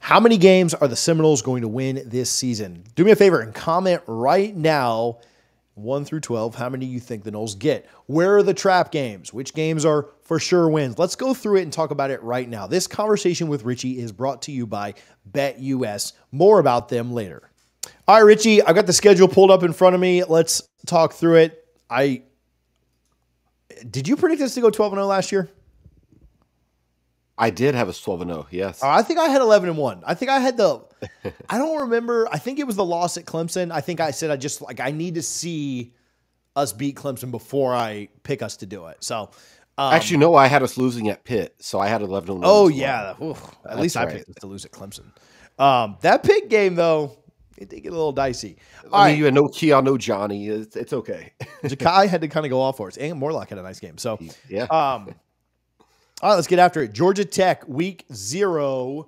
How many games are the Seminoles going to win this season? Do me a favor and comment right now, 1 through 12, how many you think the Noles get? Where are the trap games? Which games are for sure wins? Let's go through it and talk about it right now. This conversation with Richie is brought to you by BetUS. More about them later. All right, Richie, I've got the schedule pulled up in front of me. Let's talk through it. Did you predict us to go 12-0 last year? I did have a 12-0, yes. I think I had 11-1. I think I had I don't remember. I think it was the loss at Clemson. I think I said I need to see us beat Clemson before I pick us to do it. So actually, no, I had us losing at Pitt, so I had 11-1. Oh, yeah. At least I picked us to lose at Clemson. That Pitt game, though, it did get a little dicey. I mean, you had no Keon, no Johnny. It's okay. Jakai had to kind of go off for us. And Morlock had a nice game. So, yeah. All right, let's get after it. Georgia Tech, week 0.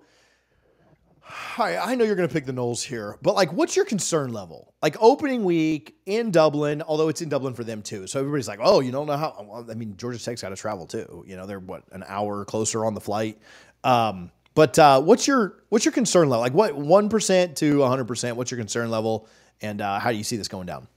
I know you're going to pick the Noles here, but what's your concern level? Opening week in Dublin, although it's in Dublin for them too. So everybody's like, oh, you don't know how. Well, I mean, Georgia Tech's got to travel too. They're an hour closer on the flight. But what's your concern level? What 1% to 100%? What's your concern level, and how do you see this going down?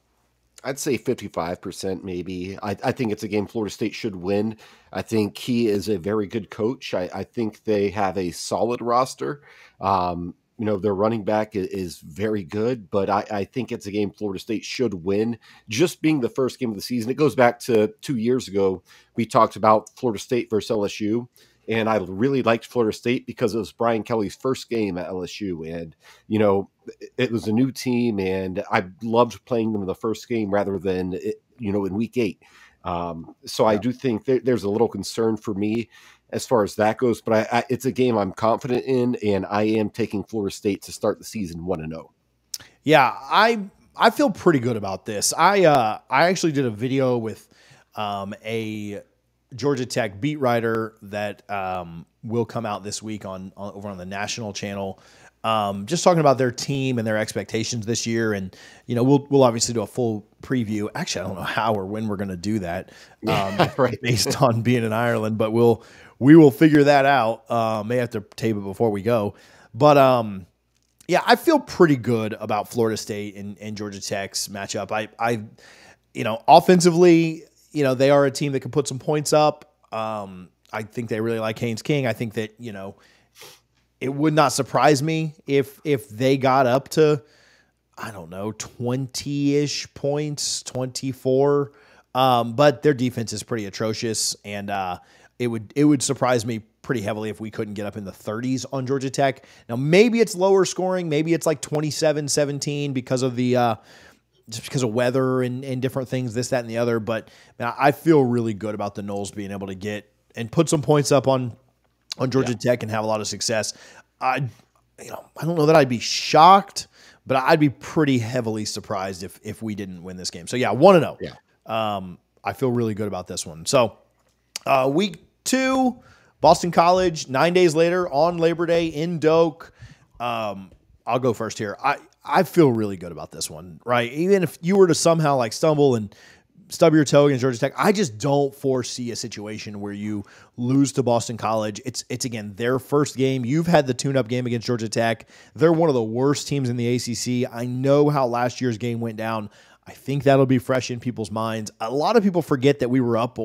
I'd say 55% maybe. I think it's a game Florida State should win. I think he is a very good coach. I think they have a solid roster. Their running back is very good, but I think it's a game Florida State should win. Just being the first game of the season, it goes back to 2 years ago. We talked about Florida State versus LSU. And I really liked Florida State because it was Brian Kelly's first game at LSU. And, it was a new team, and I loved playing them in the first game rather than, in week 8. So I do think there's a little concern for me as far as that goes. But it's a game I'm confident in, and I am taking Florida State to start the season 1-0. Yeah, I feel pretty good about this. I actually did a video with a Georgia Tech beat writer that will come out this week over on the national channel, just talking about their team and their expectations this year. And we'll obviously do a full preview. Actually, I don't know how or when we're going to do that, right. based on being in Ireland, but we will figure that out. May have to tape it before we go, but yeah, I feel pretty good about Florida State and Georgia Tech's matchup. I offensively, they are a team that can put some points up. I think they really like Haynes King. I think that, it would not surprise me if they got up to, 20-ish points, 24. But their defense is pretty atrocious, and it would surprise me pretty heavily if we couldn't get up in the 30s on Georgia Tech. Now, maybe it's lower scoring. Maybe it's 27-17 because of just because of weather and different things, this, that, and the other. But I feel really good about the Noles being able to get and put some points up on Georgia Tech and have a lot of success. I don't know that I'd be shocked, but I'd be pretty heavily surprised if we didn't win this game. So, 1-0. Yeah. I feel really good about this one. So, week 2, Boston College, 9 days later on Labor Day in Doak. I'll go first here. I feel really good about this one, right? Even if you were to somehow stumble and stub your toe against Georgia Tech, I just don't foresee a situation where you lose to Boston College. It's again, their first game. You've had the tune-up game against Georgia Tech. They're one of the worst teams in the ACC. I know how last year's game went down. I think that'll be fresh in people's minds. A lot of people forget that we were up,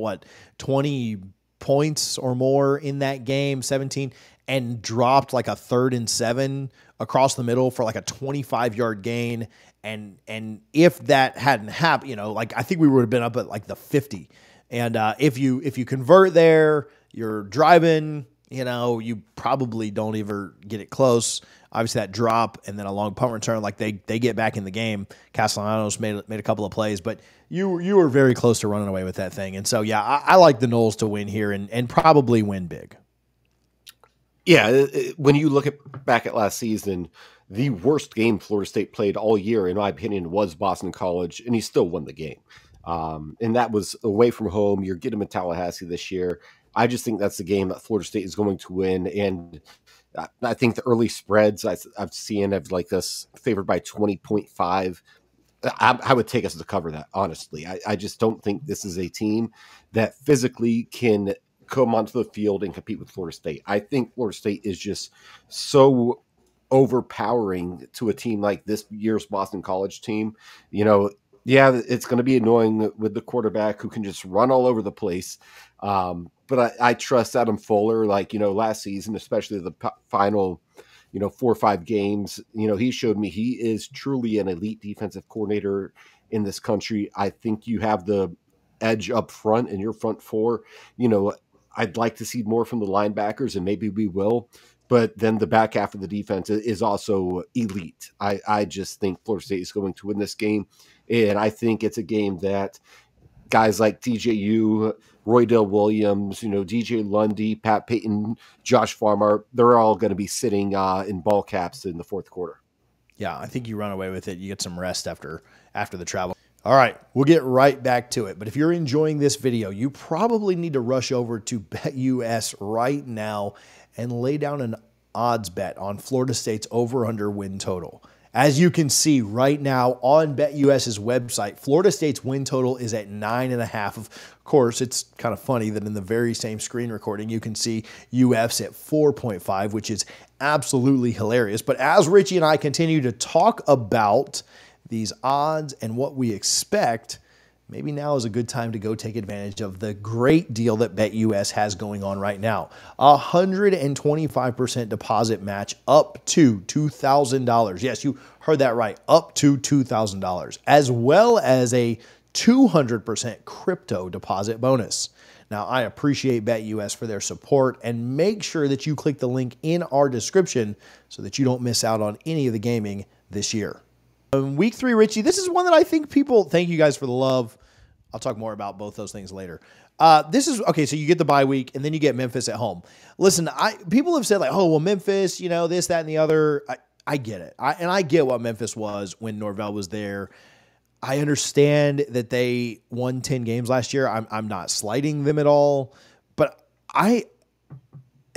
20 points or more in that game, 17, and dropped a 3rd and 7 across the middle for a 25-yard gain. And if that hadn't happened, I think we would have been up at the 50. And if you convert there, you're driving, you probably don't even get it close. Obviously that drop and then a long punt return, they get back in the game. Castellanos made a couple of plays, but you were very close to running away with that thing. And so, I like the Noles to win here and probably win big. Yeah, when you look back at last season, the worst game Florida State played all year, in my opinion, was Boston College, and he still won the game. And that was away from home. You're getting him in Tallahassee this year. I just think that's the game that Florida State is going to win. And I think the early spreads I've seen of us favored by 20.5. I would take us to cover that, honestly. I just don't think this is a team that physically can come onto the field and compete with Florida State. I think Florida State is just so overpowering to a team like this year's Boston College team. You know, yeah, it's going to be annoying with the quarterback who can just run all over the place. But I trust Adam Fuller, like, you know, last season, especially the final, you know, 4 or 5 games, you know, he showed me he is truly an elite defensive coordinator in this country. I think you have the edge up front in your front four. You know, I'd like to see more from the linebackers, and maybe we will. But then the back half of the defense is also elite. I just think Florida State is going to win this game. And I think it's a game that guys like DJU, Roydell Williams, you know, DJ Lundy, Pat Payton, Josh Farmer, they're all going to be sitting in ball caps in the fourth quarter. Yeah, I think you run away with it. You get some rest after the travel. All right, we'll get right back to it. But if you're enjoying this video, you probably need to rush over to BetUS right now and lay down an odds bet on Florida State's over-under win total. As you can see right now on BetUS's website, Florida State's win total is at 9.5. Of course, it's kind of funny that in the very same screen recording, you can see UF's at 4.5, which is absolutely hilarious. But as Richie and I continue to talk about these odds and what we expect, maybe now is a good time to go take advantage of the great deal that BetUS has going on right now. 125% deposit match up to $2,000. Yes, you heard that right, up to $2,000, as well as a 200% crypto deposit bonus. Now, I appreciate BetUS for their support, and make sure that you click the link in our description so that you don't miss out on any of the gaming this year. Week 3, Richie, this is one that I think people, thank you guys for the love. I'll talk more about both those things later. This is, okay, so you get the bye week, and then you get Memphis at home. Listen, people have said, like, oh, well, Memphis, you know, this, that, and the other. I get it. And I get what Memphis was when Norvell was there. I understand that they won 10 games last year. I'm not slighting them at all. But am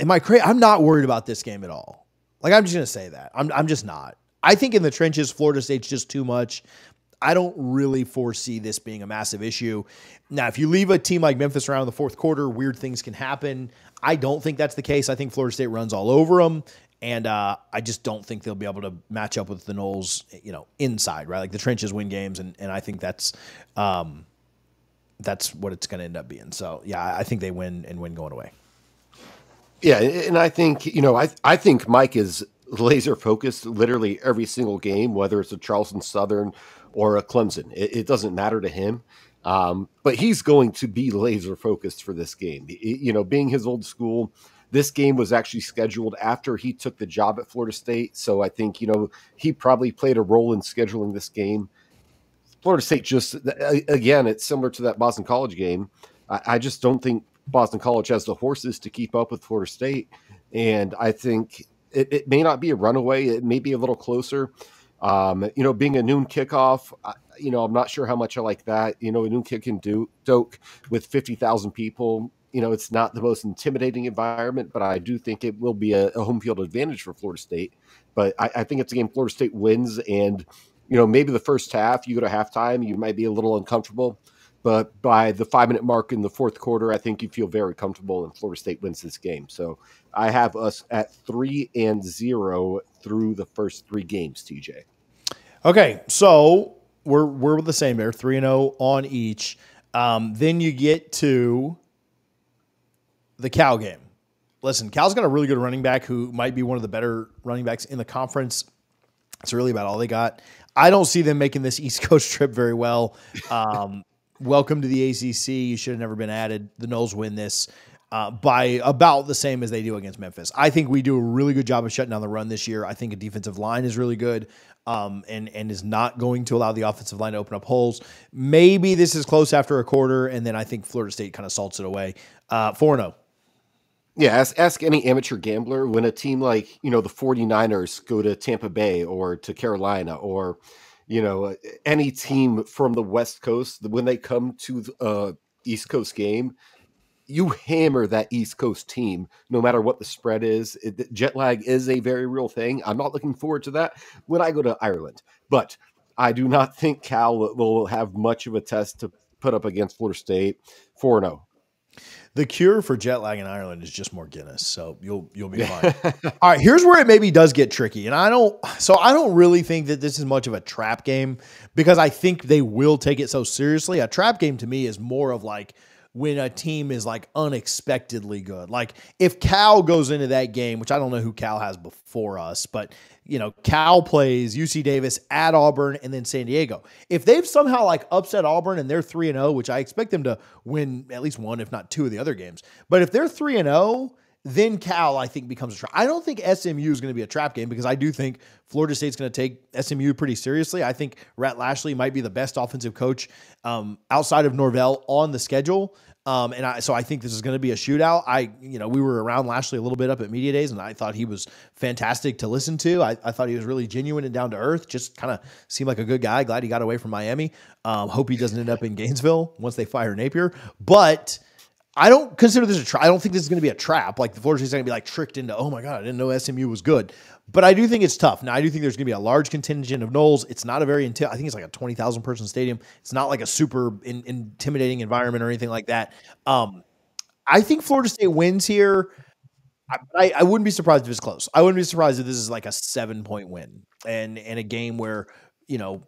I crazy? I'm not worried about this game at all. Like, I'm just going to say that. I'm just not. I think in the trenches, Florida State's just too much. I don't really foresee this being a massive issue. Now, if you leave a team like Memphis around in the fourth quarter, weird things can happen. I don't think that's the case. I think Florida State runs all over them, and I just don't think they'll be able to match up with the Noles, you know, inside, right? Like the trenches win games, and I think that's what it's going to end up being. So, yeah, I think they win and win going away. Yeah, and I think, you know, I think Mike is laser focused literally every single game, whether it's a Charleston Southern or a Clemson. It doesn't matter to him. But he's going to be laser focused for this game. You know, being his old school, this game was actually scheduled after he took the job at Florida State. So I think, you know, he probably played a role in scheduling this game. Florida State just, again, it's similar to that Boston College game. I just don't think Boston College has the horses to keep up with Florida State. And I think it may not be a runaway. It may be a little closer. You know, being a noon kickoff, you know, I'm not sure how much I like that. You know, a noon kick in Doak with 50,000 people, you know, it's not the most intimidating environment, but I do think it will be a home field advantage for Florida State. But I think it's a game Florida State wins. And, you know, maybe the first half, you go to halftime, you might be a little uncomfortable. But by the 5-minute mark in the fourth quarter, I think you feel very comfortable and Florida State wins this game. So I have us at 3-0 through the first 3 games, TJ. Okay, so we're the same there, 3-0 on each. Then you get to the Cal game. Listen, Cal's got a really good running back who might be one of the better running backs in the conference. It's really about all they got. I don't see them making this East Coast trip very well. Welcome to the ACC. You should have never been added. The Noles win this by about the same as they do against Memphis. I think we do a really good job of shutting down the run this year. I think a defensive line is really good and is not going to allow the offensive line to open up holes. Maybe this is close after a quarter, and then I think Florida State kind of salts it away. 4-0. Yeah, ask any amateur gambler when a team like, you know, the 49ers go to Tampa Bay or to Carolina or, you know, any team from the West Coast, when they come to the East Coast game, you hammer that East Coast team, no matter what the spread is. Jet lag is a very real thing. I'm not looking forward to that when I go to Ireland. But I do not think Cal will have much of a test to put up against Florida State. 4-0. The cure for jet lag in Ireland is just more Guinness, so you'll be fine. All right, here's where it maybe does get tricky, and I don't really think that this is much of a trap game because I think they will take it so seriously. A trap game to me is more of like when a team is like unexpectedly good. Like if Cal goes into that game, which I don't know who Cal has before us, but Cal plays UC Davis at Auburn and then San Diego. If they've somehow like upset Auburn and they're 3-0, which I expect them to win at least one, if not two of the other games. But if they're 3-0, then Cal, I think, becomes a trap. I don't think SMU is going to be a trap game because I do think Florida State's going to take SMU pretty seriously. I think Rhett Lashley might be the best offensive coach outside of Norvell on the schedule. So I think this is going to be a shootout. We were around Lashley a little bit up at Media Days, and I thought he was fantastic to listen to. I thought he was really genuine and down to earth, just kind of seemed like a good guy. Glad he got away from Miami. Hope he doesn't end up in Gainesville once they fire Napier. But I don't consider this a trap. I don't think this is going to be a trap. Like the Florida State's going to be like tricked into, oh my God, I didn't know SMU was good. But I do think it's tough. Now, I do think there's going to be a large contingent of noles. It's not a very, I think it's like a 20,000 person stadium. It's not like a super intimidating environment or anything like that. I think Florida State wins here. I wouldn't be surprised if it's close. I wouldn't be surprised if this is like a 7-point win and a game where, you're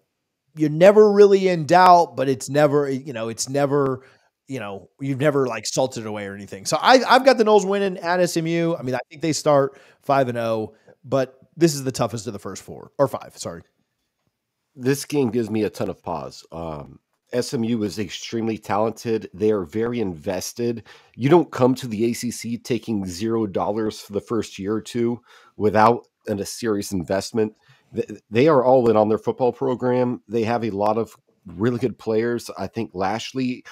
never really in doubt, but it's never, you've never like salted it away or anything. So I've got the Noles winning at SMU. I mean, I think they start 5-0, but this is the toughest of the first 4 or 5. Sorry. This game gives me a ton of pause. SMU is extremely talented. They are very invested. You don't come to the ACC taking $0 for the first year or two without a serious investment. They are all in on their football program. They have a lot of really good players. I think Lashley,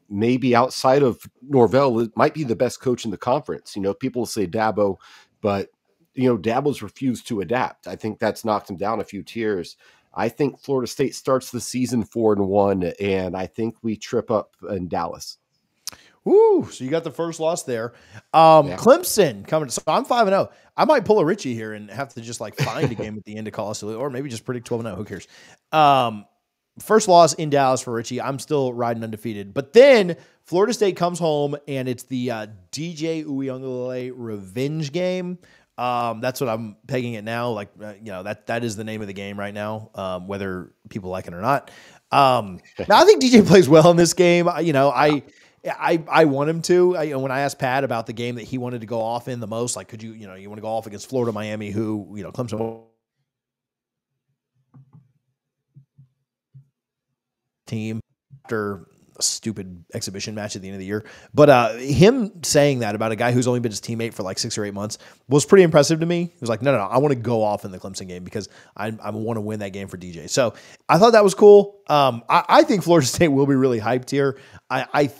maybe outside of Norvell, it might be the best coach in the conference. People say Dabo, but Dabo's refused to adapt. I think that's knocked him down a few tiers. I think Florida State starts the season 4-1, and I think we trip up in Dallas. Ooh, so you got the first loss there. Clemson coming. So I'm 5-0. I might pull a Richie here and have to just like find a game at the end to call us, or maybe just predict 12-0. Who cares? First loss in Dallas for Richie. I'm still riding undefeated. But then Florida State comes home, and it's the DJ Uiagalelei revenge game. That's what I'm pegging it now. Like, that is the name of the game right now, whether people like it or not. Now I think DJ plays well in this game. I want him to. When I asked Pat about the game that he wanted to go off in the most, like, could you want to go off against Florida, Miami, who, Clemson team after a stupid exhibition match at the end of the year. But him saying that about a guy who's only been his teammate for like 6 or 8 months was pretty impressive to me. He was like, no, I want to go off in the Clemson game because I want to win that game for DJ. So I thought that was cool. I think Florida State will be really hyped here. I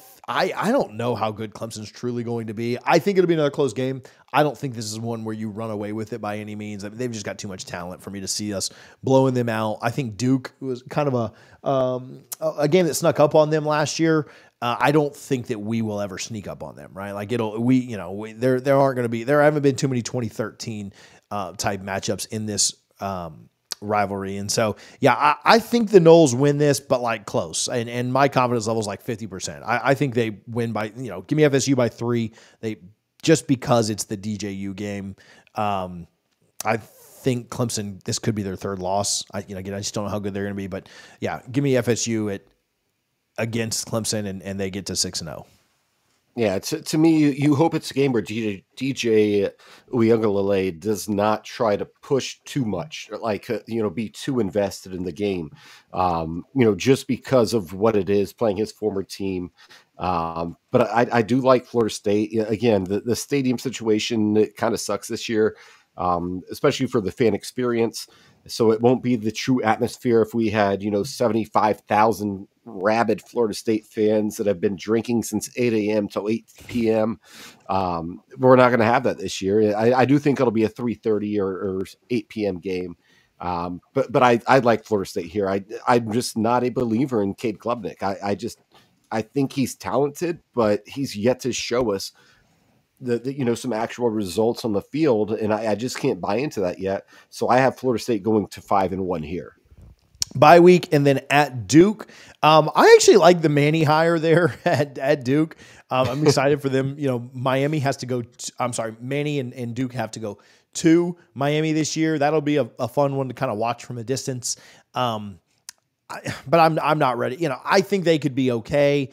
don't know how good Clemson's truly going to be. I think it'll be another close game. I don't think this is one where you run away with it by any means. I mean, they've just got too much talent for me to see us blowing them out. I think Duke was kind of a game that snuck up on them last year. I don't think that we will ever sneak up on them, right? Like there haven't been too many 2013 type matchups in this rivalry. And so, yeah, I think the Noles win this, but like close. And my confidence level is like 50%. I think they win by, give me FSU by 3. Just because it's the DJU game. I think Clemson, this could be their 3rd loss. Again, I just don't know how good they're going to be, but yeah, give me FSU against Clemson and they get to 6-0. Yeah, to me, you hope it's a game where DJ Uiagalelei does not try to push too much, like be too invested in the game, just because of what it is playing his former team. But I do like Florida State. Again, the stadium situation, it kind of sucks this year, especially for the fan experience. So it won't be the true atmosphere if we had 75,000 rabid Florida State fans that have been drinking since 8 a.m. till 8 p.m. We're not going to have that this year. I do think it'll be a 3:30 or 8 p.m. game. But I like Florida State here. I'm just not a believer in Cade Klubnik. I think he's talented, but he's yet to show us some actual results on the field, and I just can't buy into that yet. So I have Florida State going to 5-1 here. Bye week, and then at Duke. I actually like the Manny hire there at Duke. I'm excited for them. Miami has to go. Manny and Duke have to go to Miami this year. That'll be a fun one to kind of watch from a distance. But I'm not ready. I think they could be okay.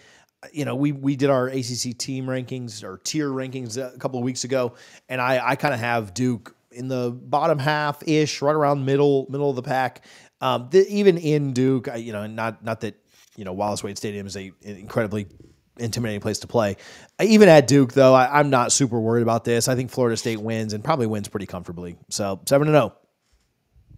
We did our ACC team rankings or tier rankings a couple of weeks ago, and I kind of have Duke in the bottom half ish, right around middle of the pack. Even in Duke, not that Wallace Wade Stadium is an incredibly intimidating place to play. Even at Duke, though, I'm not super worried about this. I think Florida State wins and probably wins pretty comfortably. So 7-0.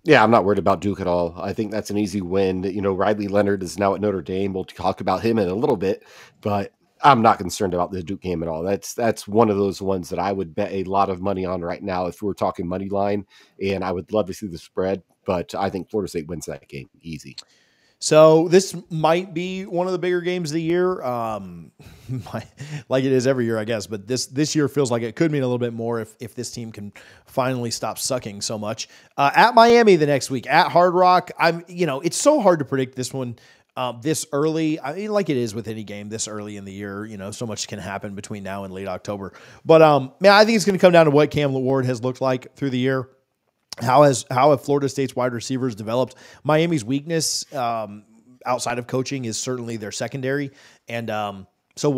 Yeah, I'm not worried about Duke at all. I think that's an easy win. Riley Leonard is now at Notre Dame. We'll talk about him in a little bit, but I'm not concerned about the Duke game at all. That's one of those ones that I would bet a lot of money on right now if we were talking money line, and I would love to see the spread, but I think Florida State wins that game easy. So this might be one of the bigger games of the year, like it is every year, I guess. But this year feels like it could mean a little bit more if this team can finally stop sucking so much. At Miami the next week, at Hard Rock, it's so hard to predict this one this early. I mean, like it is with any game this early in the year. So much can happen between now and late October. But I think it's going to come down to what Cam Ward has looked like through the year. How have Florida State's wide receivers developed? Miami's weakness outside of coaching is certainly their secondary. And so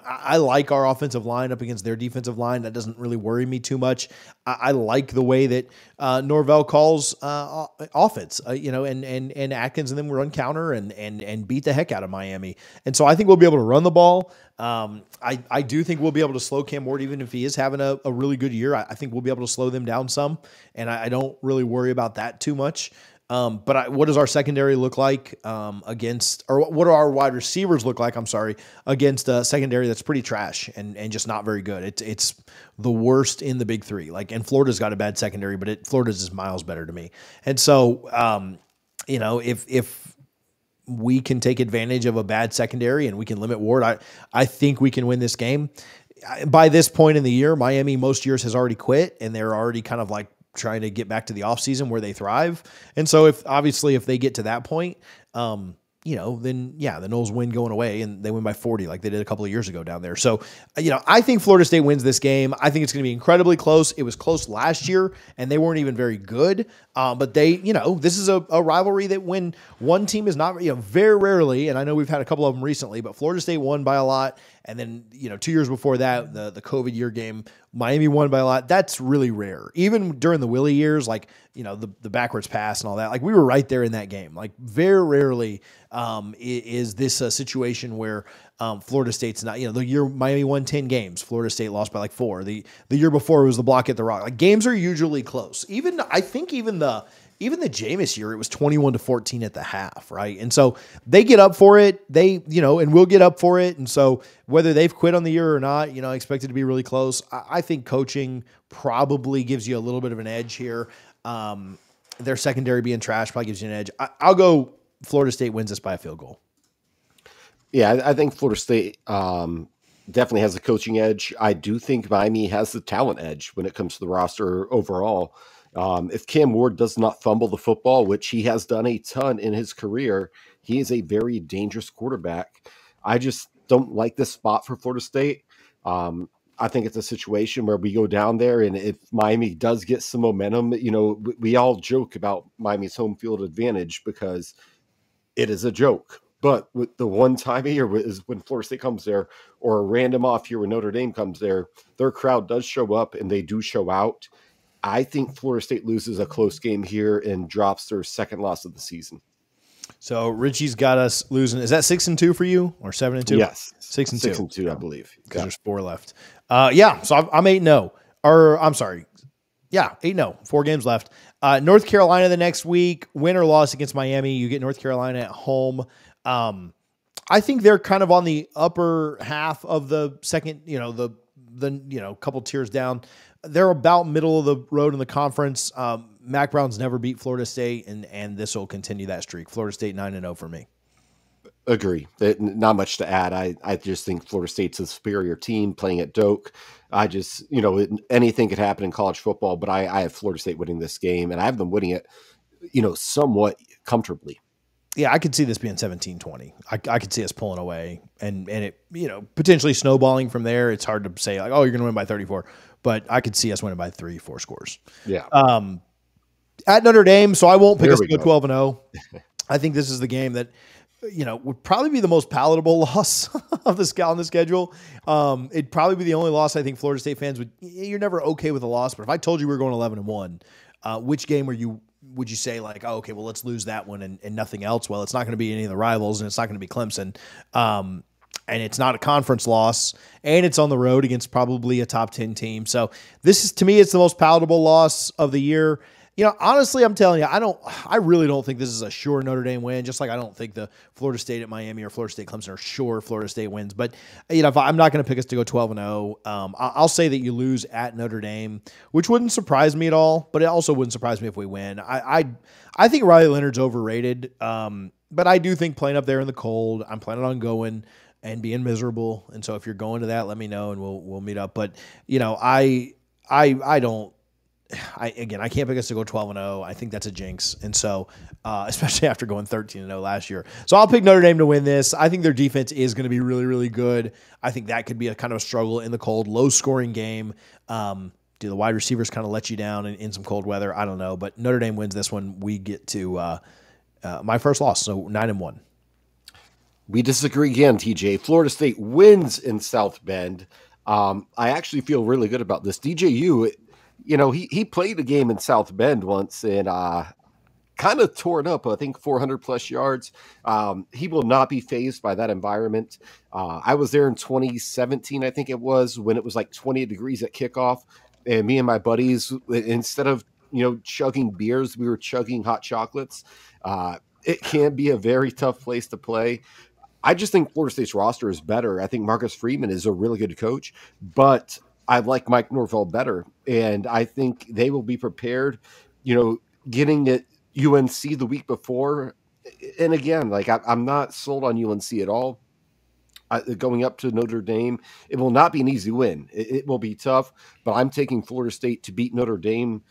I like our offensive line up against their defensive line. That doesn't really worry me too much. I like the way that Norvell calls offense, and Atkins and them run counter and beat the heck out of Miami. And so I think we'll be able to run the ball. I do think we'll be able to slow Cam Ward, even if he is having a really good year. I think we'll be able to slow them down some, and I don't really worry about that too much. But what does our secondary look like what do our wide receivers look like? Against a secondary that's pretty trash and just not very good. It's the worst in the big three. And Florida's got a bad secondary, but Florida's is miles better to me. And so, if we can take advantage of a bad secondary and we can limit Ward, I think we can win this game. By this point in the year, Miami most years has already quit, and they're already kind of trying to get back to the offseason where they thrive. And so if they get to that point, then the Noles win going away and they win by 40 like they did a couple of years ago down there. So, I think Florida State wins this game. I think it's going to be incredibly close. It was close last year and they weren't even very good. But this is a rivalry that when one team is not, very rarely, and I know we've had a couple of them recently, but Florida State won by a lot. And then, 2 years before that, the COVID year game, Miami won by a lot. That's really rare. Even during the Willie years, the backwards pass and all that, we were right there in that game. Very rarely is this a situation where Florida State's not, the year Miami won 10 games, Florida State lost by 4. The year before it was the block at the rock. Games are usually close. Even the Jameis year, it was 21-14 at the half, right? And so they get up for it. And we'll get up for it. And so whether they've quit on the year or not, I expect it to be really close. I think coaching probably gives you a little bit of an edge here. Their secondary being trash probably gives you an edge. I'll go Florida State wins this by a field goal. Yeah, I think Florida State definitely has a coaching edge. I do think Miami has the talent edge when it comes to the roster overall. If Cam Ward does not fumble the football, which he has done a ton in his career, he is a very dangerous quarterback. I just don't like this spot for Florida State. I think it's a situation where we go down there, and if Miami does get some momentum, we all joke about Miami's home field advantage because it is a joke. But with the one time a year is when Florida State comes there, or a random off year when Notre Dame comes there, their crowd does show up and they do show out. I think Florida State loses a close game here and drops their second loss of the season. So Richie's got us losing. Is that 6-2 for you or 7-2? Yes, 6-2. 6-2, I believe. Because there's 4 left. So I'm 8-0. Or I'm sorry. Yeah, 8-0. 4 games left. North Carolina the next week. Win or loss against Miami. You get North Carolina at home. I think they're kind of on the upper half of the second. The couple tiers down. They're about middle of the road in the conference. Mac Brown's never beat Florida State, and this will continue that streak. Florida State 9-0 for me. Agree. Not much to add. I just think Florida State's a superior team playing at Doak. I just, anything could happen in college football, but I have Florida State winning this game, and I have them winning it, somewhat comfortably. Yeah, I could see this being 17-20. I could see us pulling away and it, potentially snowballing from there. It's hard to say like, oh, you're going to win by 34, but I could see us winning by 3-4 scores. Yeah. At Notre Dame, so I won't pick us to go go. 12-0. I think this is the game that, would probably be the most palatable loss of on the schedule. It'd probably be the only loss I think Florida State fans you're never okay with a loss, but if I told you we were going 11-1, which game would you say like, oh, okay, well, let's lose that one and nothing else? Well, it's not going to be any of the rivals, and it's not going to be Clemson. And it's not a conference loss, and it's on the road against probably a top 10 team. So this is, to me, it's the most palatable loss of the year. Honestly, I'm telling you, I really don't think this is a sure Notre Dame win, just like I don't think the Florida State at Miami or Florida State Clemson are sure Florida State wins. But, if I'm not going to pick us to go 12-0, I'll say that you lose at Notre Dame, which wouldn't surprise me at all, but it also wouldn't surprise me if we win. I think Riley Leonard's overrated, but I do think playing up there in the cold, I'm planning on going and being miserable. And so if you're going to that, let me know and we'll meet up. But, I can't pick us to go 12-0. I think that's a jinx. And so, especially after going 13-0 last year. So I'll pick Notre Dame to win this. I think their defense is going to be really, really good. I think that could be a kind of a struggle in the cold, low scoring game. Do the wide receivers kind of let you down in some cold weather? I don't know, but Notre Dame wins this one. We get to my first loss. So 9-1. We disagree again, TJ. Florida State wins in South Bend. I actually feel really good about this. DJU, he played a game in South Bend once and kind of tore it up, I think 400 plus yards. He will not be fazed by that environment. I was there in 2017, I think it was, when it was like 28 degrees at kickoff. And me and my buddies, instead of, chugging beers, we were chugging hot chocolates. It can be a very tough place to play. I just think Florida State's roster is better. I think Marcus Freeman is a really good coach, but I like Mike Norvell better. And I think they will be prepared, getting at UNC the week before. And again, like I'm not sold on UNC at all. Going up to Notre Dame, it will not be an easy win. It will be tough, but I'm taking Florida State to beat Notre Dame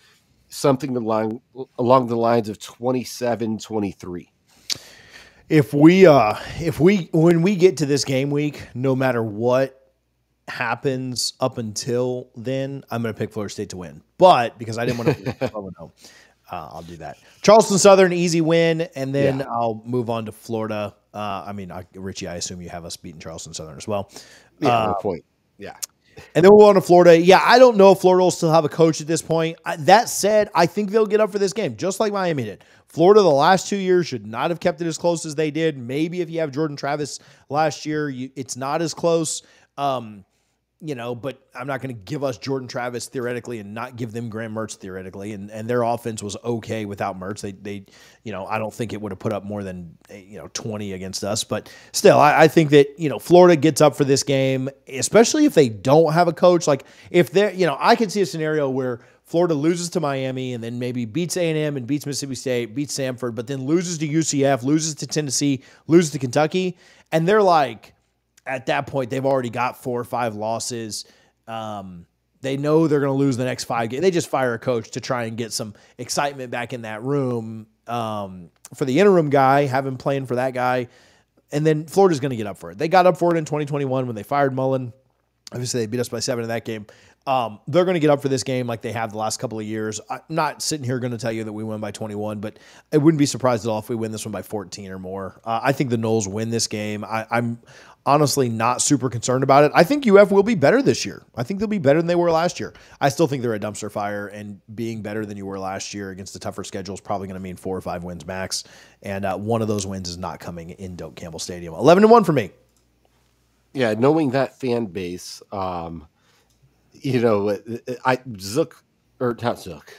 something along the lines of 27-23. When we get to this game week, no matter what happens up until then, I'm going to pick Florida State to win. But because I didn't want to, I'll do that. Charleston Southern, easy win, and then I'll move on to Florida. Richie, I assume you have us beating Charleston Southern as well. Yeah, no point. Yeah. And then we'll go on to Florida. Yeah, I don't know if Florida will still have a coach at this point. That said, I think they'll get up for this game, just like Miami did. Florida the last 2 years should not have kept it as close as they did. Maybe if you have Jordan Travis last year, it's not as close. But I'm not going to give us Jordan Travis theoretically and not give them Graham Mertz theoretically. And their offense was okay without Mertz. They I don't think it would have put up more than 20 against us. But still, I think that Florida gets up for this game, especially if they don't have a coach. Like if they're I can see a scenario where Florida loses to Miami and then maybe beats A&M and beats Mississippi State, beats Samford, but then loses to UCF, loses to Tennessee, loses to Kentucky, and they're like, at that point, they've already got 4 or 5 losses. They know they're going to lose the next 5 games. They just fire a coach to try and get some excitement back in that room for the interim guy, have him playing for that guy. And then Florida's going to get up for it. They got up for it in 2021 when they fired Mullen. Obviously, they beat us by 7 in that game. They're going to get up for this game like they have the last couple of years. I'm not sitting here going to tell you that we win by 21, but I wouldn't be surprised at all if we win this one by 14 or more. I think the Noles win this game. I'm honestly not super concerned about it. I think UF will be better this year. I think they'll be better than they were last year. I still think they're a dumpster fire, and being better than you were last year against the tougher schedule is probably going to mean 4 or 5 wins max, and one of those wins is not coming in Doak Campbell Stadium. 11-1 for me. Yeah, knowing that fan base, Zook or not Zook.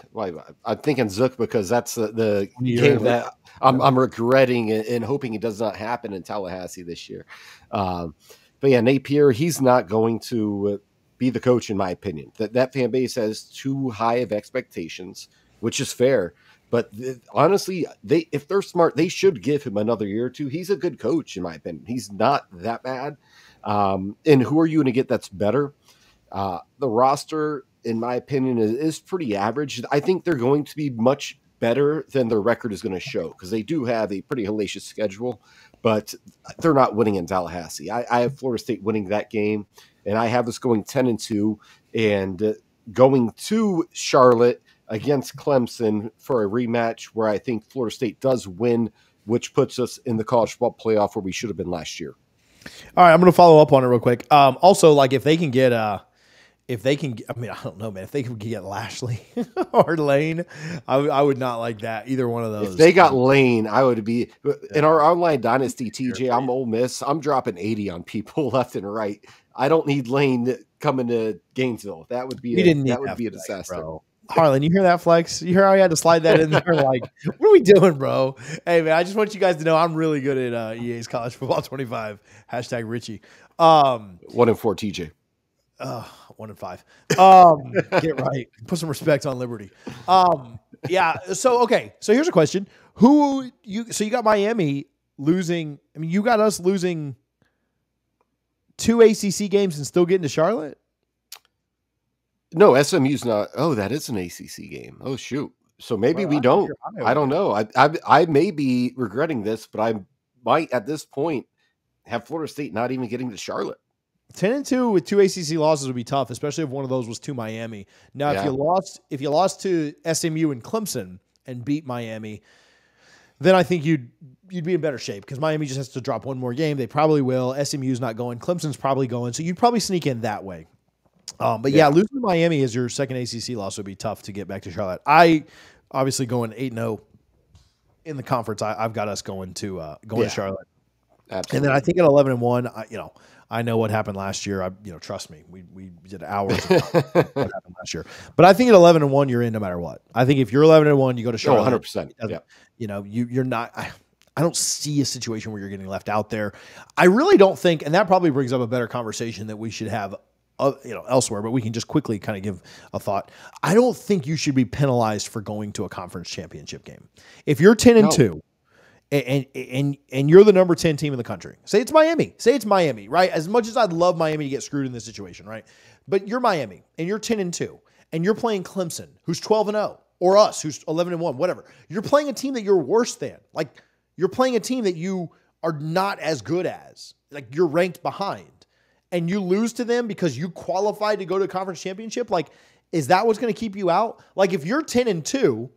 I'm thinking Zook because that's the game that I'm regretting and hoping it does not happen in Tallahassee this year. But yeah, Napier, he's not going to be the coach in my opinion. That fan base has too high of expectations, which is fair. But honestly, if they're smart, they should give him another year or two. He's a good coach in my opinion. He's not that bad. And who are you going to get that's better? The roster, in my opinion, is pretty average. I think they're going to be much better than their record is going to show, because they do have a pretty hellacious schedule, but they're not winning in Tallahassee. I have Florida State winning that game, and I have us going 10-2 and going to Charlotte against Clemson for a rematch where I think Florida State does win, which puts us in the college football playoff where we should have been last year. All right, I'm going to follow up on it real quick. Also, like if they can get I don't know, man. If they can get Lashley or Lane, I would not like that. Either one of those. If they got Lane, I would be in our online dynasty. TJ, I'm Ole Miss. I'm dropping 80 on people left and right. I don't need Lane coming to Gainesville. That would be a disaster. Bro. Harlan, you hear that flex? You hear how he had to slide that in there? Like, what are we doing, bro? Hey, man, I just want you guys to know I'm really good at EA's College Football 25. # Richie. 1-4 TJ. 1-5. Get right. Put some respect on Liberty. Yeah. So okay. So here's a question: So you got Miami losing? I mean, you got us losing 2 ACC games and still getting to Charlotte. No, SMU's not. Oh, that is an ACC game. Oh, shoot. So maybe we don't. I don't know. I may be regretting this, but I might at this point have Florida State not even getting to Charlotte. 10-2 with 2 ACC losses would be tough, especially if one of those was to Miami. Now, if you lost to SMU and Clemson and beat Miami, then I think you'd be in better shape because Miami just has to drop one more game. They probably will. SMU's not going. Clemson's probably going. So you'd probably sneak in that way. But yeah, losing to Miami as your second ACC loss would be tough to get back to Charlotte. I obviously going 8-0 in the conference. I've got us going to Charlotte. Absolutely. And then I think at 11-1, I know what happened last year. Trust me, we did hours of what happened last year. But I think at 11-1, you're in no matter what. I think if you're 11-1, you go to Charlotte. 100%. Yeah. You're not. I don't see a situation where you're getting left out there. I really don't think, and that probably brings up a better conversation that we should have elsewhere, but we can just quickly kind of give a thought. I don't think you should be penalized for going to a conference championship game. If you're 10-2 and you're the number 10 team in the country, say it's Miami, right? As much as I'd love Miami to get screwed in this situation, right? But you're Miami and you're 10-2 and you're playing Clemson, who's 12-0, or us, who's 11-1, whatever. You're playing a team that you're worse than. Like, you're playing a team that you are not as good as. Like, you're ranked behind. And you lose to them because you qualified to go to a conference championship? Like, is that what's going to keep you out? Like, if you're 10-2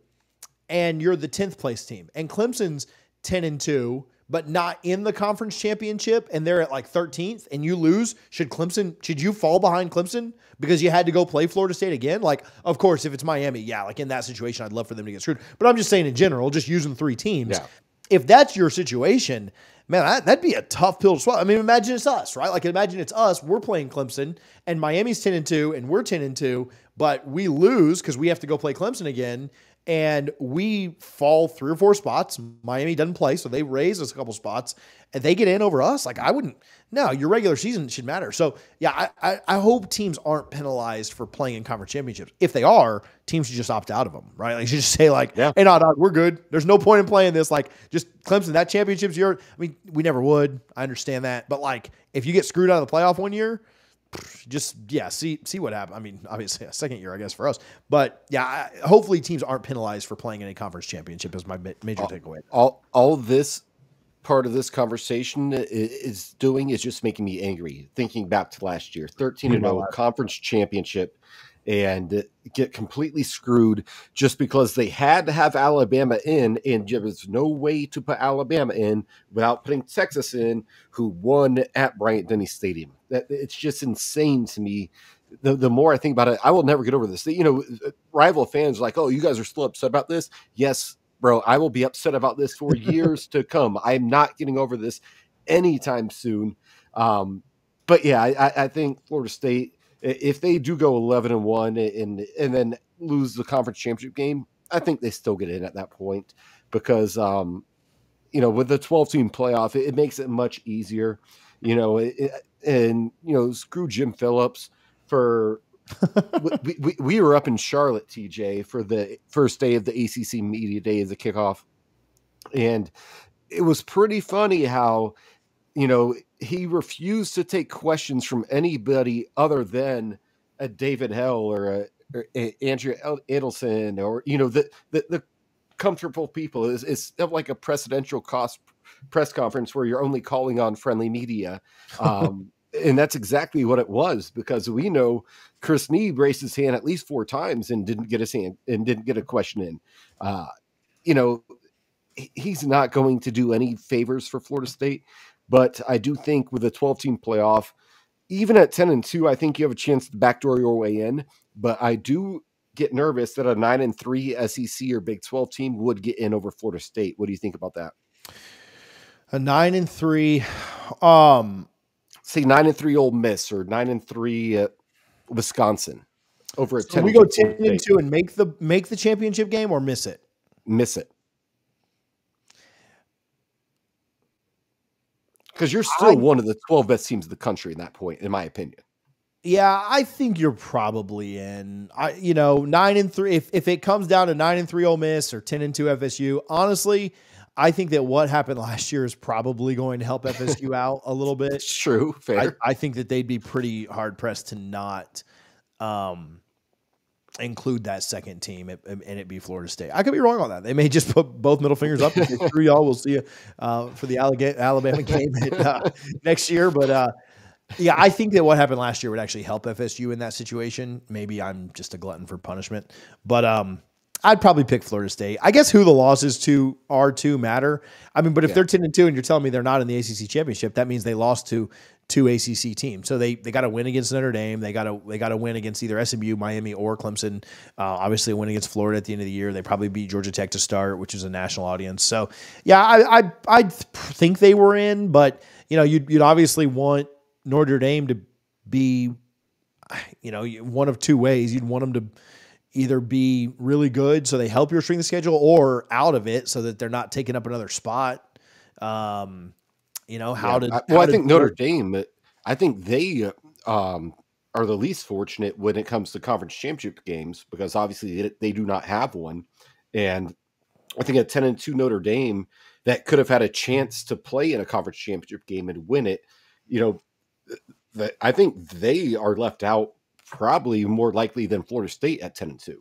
and you're the 10th place team and Clemson's 10-2 but not in the conference championship and they're at like 13th and you lose, should you fall behind Clemson because you had to go play Florida State again? Like, of course, if it's Miami, yeah, like in that situation, I'd love for them to get screwed. But I'm just saying in general, just using 3 teams. Yeah. If that's your situation, man, that'd be a tough pill to swallow. I mean, imagine it's us, right? Like, imagine it's us. We're playing Clemson, and Miami's 10-2, and we're 10-2, but we lose because we have to go play Clemson again, and we fall 3 or 4 spots. Miami doesn't play, so they raise us a couple spots, and they get in over us. Like, I wouldn't. No, your regular season should matter. So, yeah, I hope teams aren't penalized for playing in conference championships. If they are, teams should just opt out of them, right? Like, you should just say, like, hey, no, we're good. There's no point in playing this. Like, just Clemson, that championship's yours. I mean, we never would. I understand that. But, like, if you get screwed out of the playoff one year, just, see what happens. I mean, obviously, a second year, I guess, for us. But, yeah, hopefully teams aren't penalized for playing in a conference championship is my major takeaway. All this part of this conversation is just making me angry. Thinking back to last year, 13-0 conference championship, and get completely screwed just because they had to have Alabama in, and there was no way to put Alabama in without putting Texas in, who won at Bryant-Denny Stadium. It's just insane to me. The more I think about it, I will never get over this. Rival fans are like, oh, you guys are still upset about this? Yes, bro, I will be upset about this for years to come. I'm not getting over this anytime soon. But yeah, I think Florida State, if they do go 11-1 and then lose the conference championship game, I think they still get in at that point because, with the 12-team playoff, it makes it much easier, screw Jim Phillips for we were up in Charlotte, TJ, for the first day of the ACC Media Day as a kickoff. And it was pretty funny how, he refused to take questions from anybody other than a David Hell or a Andrew Edelson or, the comfortable people. It's like a presidential press conference where you're only calling on friendly media. And that's exactly what it was, because we know Chris Neeb raised his hand at least 4 times and didn't get a question in. You know, he's not going to do any favors for Florida State, but I do think with a 12-team playoff, even at 10-2, I think you have a chance to backdoor your way in. But I do get nervous that a 9-3 SEC or Big 12 team would get in over Florida State. What do you think about that? A 9-3, say 9-3 Ole Miss or 9-3 Wisconsin over a 10. We go 10-2 and make the championship game, or miss it. Miss it. Because you're still one of the 12 best teams in the country in that point, in my opinion. Yeah, I think you're probably in. 9-3. If it comes down to 9-3 Ole Miss or 10-2 FSU, honestly, I think that what happened last year is probably going to help FSU out a little bit. It's true. Fair. I think that they'd be pretty hard pressed to not include that second team and it be Florida State. I could be wrong on that. They may just put both middle fingers up. Through y'all, we'll see you for the Alabama game next year. But yeah, I think that what happened last year would actually help FSU in that situation. Maybe I'm just a glutton for punishment, but I'd probably pick Florida State. I guess who the losses to matter. I mean, but if they're 10-2 and you're telling me they're not in the ACC championship, that means they lost to 2 ACC teams. So they got to win against Notre Dame. They got to win against either SMU, Miami, or Clemson. Obviously, a win against Florida at the end of the year. They probably beat Georgia Tech to start, which is a national audience. So yeah, I think they were in, but you'd obviously want Notre Dame to be, one of 2 ways. You'd want them to either be really good so they help your strength of schedule, or out of it so that they're not taking up another spot. I think Notre Dame, I think they are the least fortunate when it comes to conference championship games, because obviously they do not have one. And I think at 10-2 Notre Dame, that could have had a chance to play in a conference championship game and win it. I think they are left out probably more likely than Florida State at 10-2.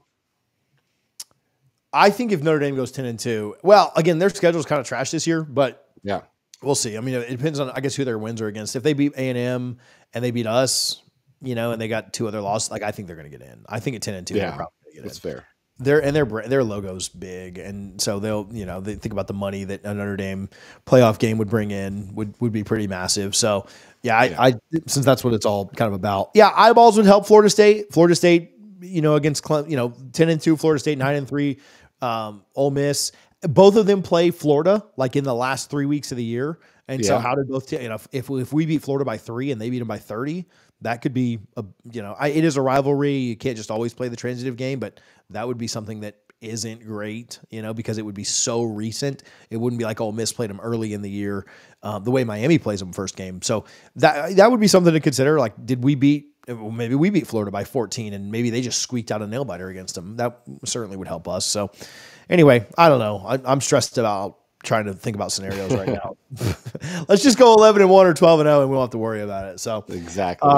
I think if Notre Dame goes 10-2, well, again, their schedule is kind of trash this year, but yeah, we'll see. I mean, it depends on, I guess, who their wins are against. If they beat A&M and they beat us, and they got 2 other losses, I think they're going to get in. I think at 10-2, they're probably going to get in. That's fair. Their logo's big, and so they think about the money that a Notre Dame playoff game would bring in would be pretty massive. So I since that's what it's all kind of about. Yeah, eyeballs would help Florida State. Florida State, against 10-2 Florida State, 9-3 Ole Miss. Both of them play Florida like in the last 3 weeks of the year, and so how did both if we beat Florida by 3 and they beat them by 30. That could be it is a rivalry. You can't just always play the transitive game, but that would be something that isn't great, because it would be so recent. It wouldn't be like Ole Miss played them early in the year, the way Miami plays them first game. So that would be something to consider. Like, maybe we beat Florida by 14 and maybe they just squeaked out a nail biter against them. That certainly would help us. So anyway, I don't know. I'm stressed about trying to think about scenarios right now. Let's just go 11-1 or 12-0 and we won't have to worry about it. So exactly.